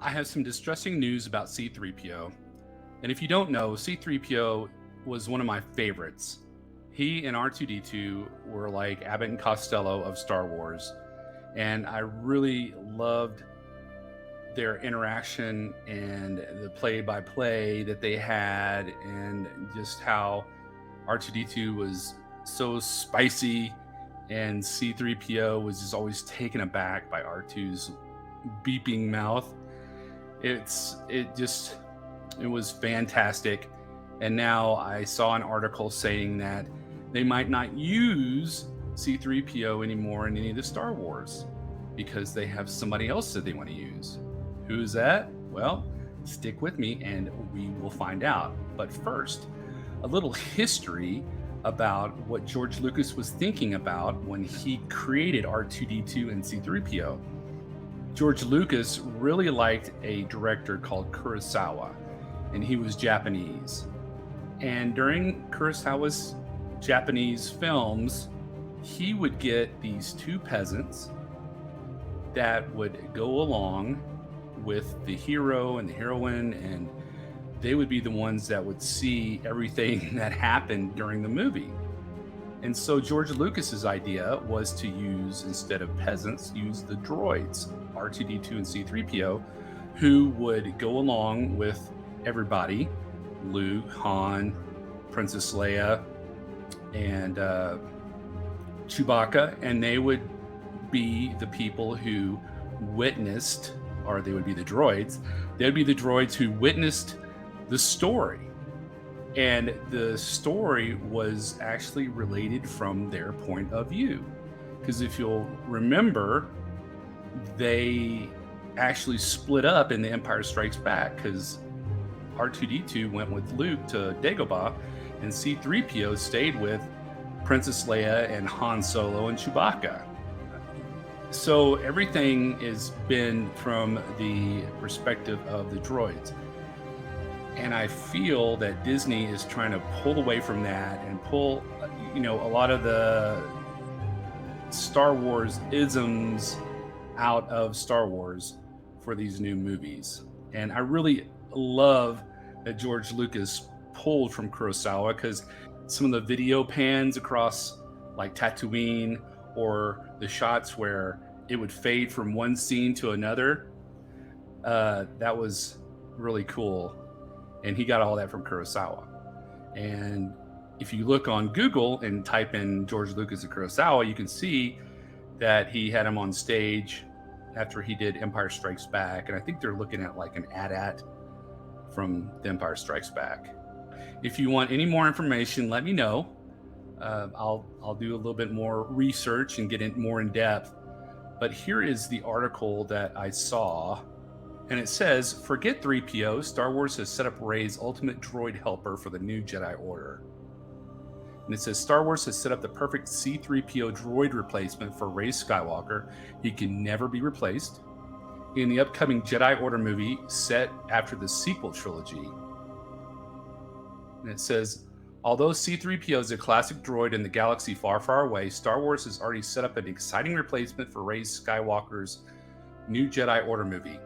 I have some distressing news about C-3PO. And if you don't know, C-3PO was one of my favorites. He and R2-D2 were like Abbott and Costello of Star Wars. And I really loved their interaction and the play-by-play that they had, and just how R2-D2 was so spicy and C-3PO was just always taken aback by R2's beeping mouth. It was fantastic. And now I saw an article saying that they might not use C-3PO anymore in any of the Star Wars because they have somebody else that they want to use. Who's that? Well, stick with me and we will find out. But first, a little history about what George Lucas was thinking about when he created R2-D2 and C-3PO. George Lucas really liked a director called Kurosawa, and he was Japanese. And during Kurosawa's Japanese films, he would get these two peasants that would go along with the hero and the heroine, and they would be the ones that would see everything that happened during the movie. And so George Lucas's idea was to use, instead of peasants, use the droids, R2-D2 and C-3PO, who would go along with everybody, Luke, Han, Princess Leia, and Chewbacca, and they would be the people who witnessed, or they would be the droids, they would be the droids who witnessed the story. And the story was actually related from their point of view. Because if you'll remember, they actually split up in The Empire Strikes Back, because R2-D2 went with Luke to Dagobah, and C-3PO stayed with Princess Leia and Han Solo and Chewbacca. So everything has been from the perspective of the droids. And I feel that Disney is trying to pull away from that and pull, a lot of the Star Wars isms out of Star Wars for these new movies. And I really love that George Lucas pulled from Kurosawa, because some of the video pans across like Tatooine, or the shots where it would fade from one scene to another, that was really cool. And he got all that from Kurosawa. And if you look on Google and type in George Lucas and Kurosawa, you can see that he had him on stage after he did Empire Strikes Back. And I think they're looking at like an AT-AT from The Empire Strikes Back. If you want any more information, let me know. I'll do a little bit more research and get in more in depth. But here is the article that I saw. And it says, forget 3PO, Star Wars has set up Rey's ultimate droid helper for the new Jedi Order. And it says, Star Wars has set up the perfect C-3PO droid replacement for Rey Skywalker. He can never be replaced. In the upcoming Jedi Order movie set after the sequel trilogy. And it says, although C-3PO is a classic droid in the galaxy far, far away, Star Wars has already set up an exciting replacement for Rey Skywalker's new Jedi Order movie.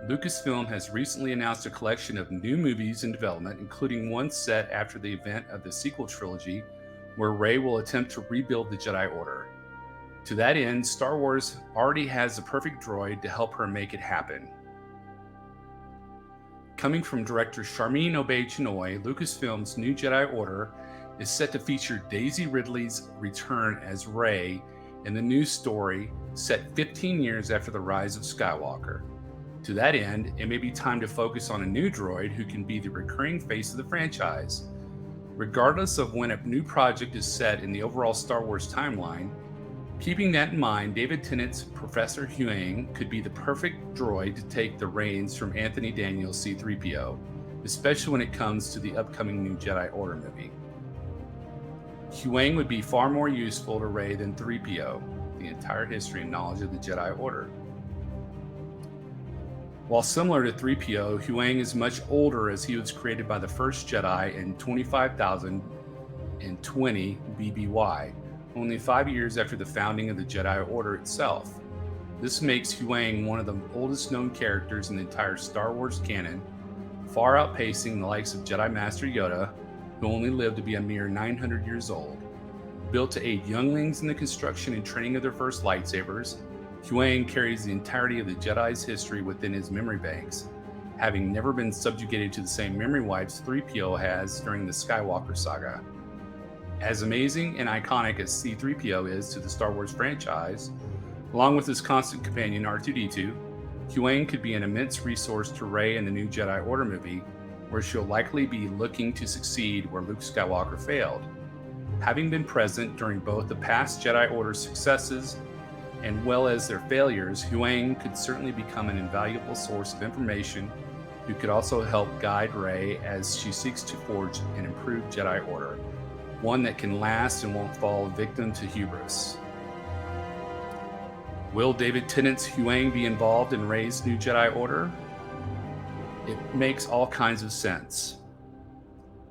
Lucasfilm has recently announced a collection of new movies in development, including one set after the event of the sequel trilogy, where Rey will attempt to rebuild the Jedi Order. To that end, Star Wars already has the perfect droid to help her make it happen. Coming from director Sharmeen Obaid-Chinoy, Lucasfilm's new Jedi Order is set to feature Daisy Ridley's return as Rey in the new story set 15 years after the rise of Skywalker. To that end, it may be time to focus on a new droid who can be the recurring face of the franchise. Regardless of when a new project is set in the overall Star Wars timeline, keeping that in mind, David Tennant's Professor Huyang could be the perfect droid to take the reins from Anthony Daniels' C-3PO, especially when it comes to the upcoming new Jedi Order movie. Huyang would be far more useful to Rey than 3PO, the entire history and knowledge of the Jedi Order. While similar to 3PO, Huyang is much older, as he was created by the first Jedi in 25,020 BBY, only 5 years after the founding of the Jedi Order itself. This makes Huang one of the oldest known characters in the entire Star Wars canon, far outpacing the likes of Jedi Master Yoda, who only lived to be a mere 900 years old. Built to aid younglings in the construction and training of their first lightsabers, Huang carries the entirety of the Jedi's history within his memory banks, having never been subjugated to the same memory wipes 3PO has during the Skywalker saga. As amazing and iconic as C-3PO is to the Star Wars franchise, along with his constant companion R2-D2, Huang could be an immense resource to Rey in the new Jedi Order movie, where she'll likely be looking to succeed where Luke Skywalker failed. Having been present during both the past Jedi Order successes and well as their failures, Huang could certainly become an invaluable source of information who could also help guide Rey as she seeks to forge an improved Jedi Order, one that can last and won't fall victim to hubris. Will David Tennant's Huang be involved in Rey's new Jedi Order? It makes all kinds of sense.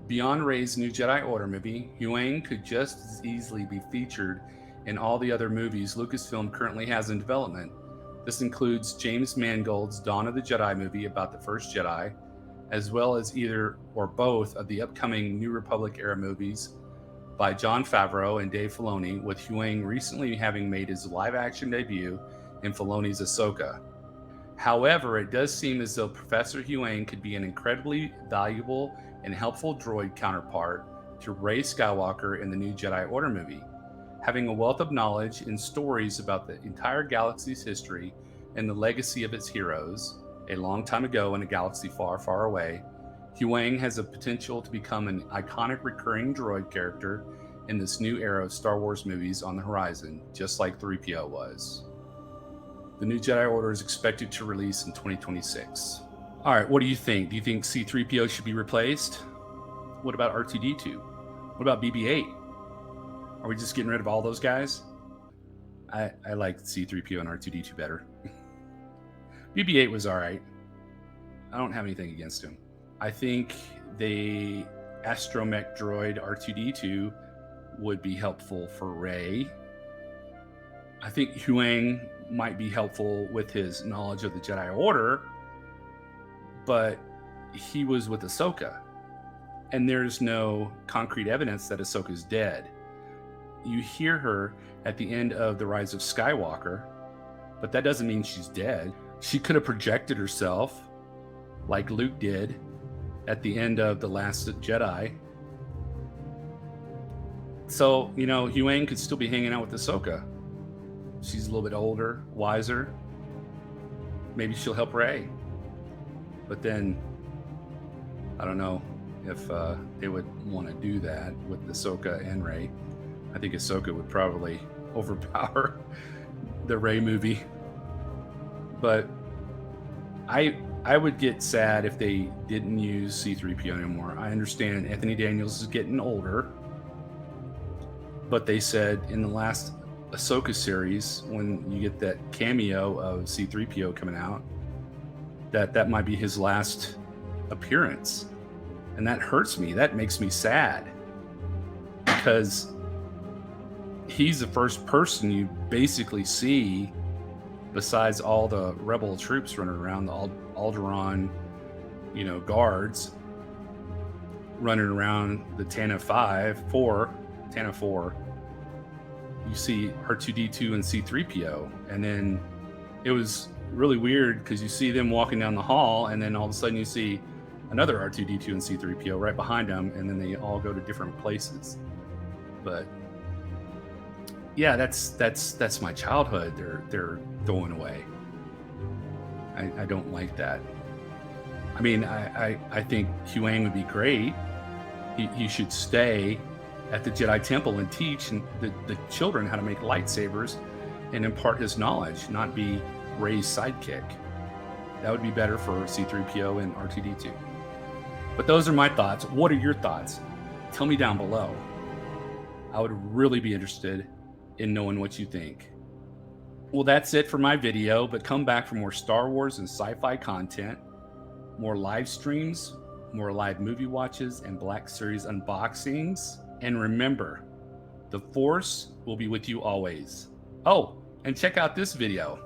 Beyond Rey's new Jedi Order movie, Huang could just as easily be featured in all the other movies Lucasfilm currently has in development. This includes James Mangold's Dawn of the Jedi movie about the first Jedi, as well as either or both of the upcoming New Republic era movies by Jon Favreau and Dave Filoni, with Huang recently having made his live-action debut in Filoni's Ahsoka. However, it does seem as though Professor Huang could be an incredibly valuable and helpful droid counterpart to Rey Skywalker in the new Jedi Order movie. Having a wealth of knowledge and stories about the entire galaxy's history and the legacy of its heroes, a long time ago in a galaxy far, far away, Huang has the potential to become an iconic recurring droid character in this new era of Star Wars movies on the horizon, just like 3PO was. The new Jedi Order is expected to release in 2026. All right, what do you think? Do you think C-3PO should be replaced? What about R2-D2? What about BB-8? Are we just getting rid of all those guys? I like C-3PO and R2-D2 better. BB-8 was all right. I don't have anything against him. I think the astromech droid R2-D2 would be helpful for Rey. I think Huang might be helpful with his knowledge of the Jedi Order, but he was with Ahsoka, and there's no concrete evidence that Ahsoka's dead. You hear her at the end of The Rise of Skywalker, but that doesn't mean she's dead. She could have projected herself like Luke did at the end of The Last Jedi. So, Huang could still be hanging out with Ahsoka. She's a little bit older, wiser. Maybe she'll help Rey. But then, I don't know if they would want to do that with Ahsoka and Rey. I think Ahsoka would probably overpower the Rey movie. But I would get sad if they didn't use C-3PO anymore. I understand Anthony Daniels is getting older, but they said in the last Ahsoka series, when you get that cameo of C-3PO coming out, that might be his last appearance. And that hurts me. That makes me sad, because he's the first person you basically see, besides all the rebel troops running around, the Alderaan, guards running around the Tantive 4. You see R2-D2 and C-3PO, and then it was really weird because you see them walking down the hall, and then all of a sudden you see another R2-D2 and C-3PO right behind them, and then they all go to different places. But yeah, that's my childhood. They're throwing away. I don't like that. I mean, I think Huang would be great. He should stay at the Jedi Temple and teach the children how to make lightsabers and impart his knowledge, not be Rey's sidekick. That would be better for C-3PO and R2-D2. But those are my thoughts. What are your thoughts? Tell me down below. I would really be interested in knowing what you think. Well, that's it for my video, but come back for more Star Wars and sci-fi content, more live streams, more live movie watches, and Black Series unboxings. And remember, the Force will be with you always. Oh, and check out this video.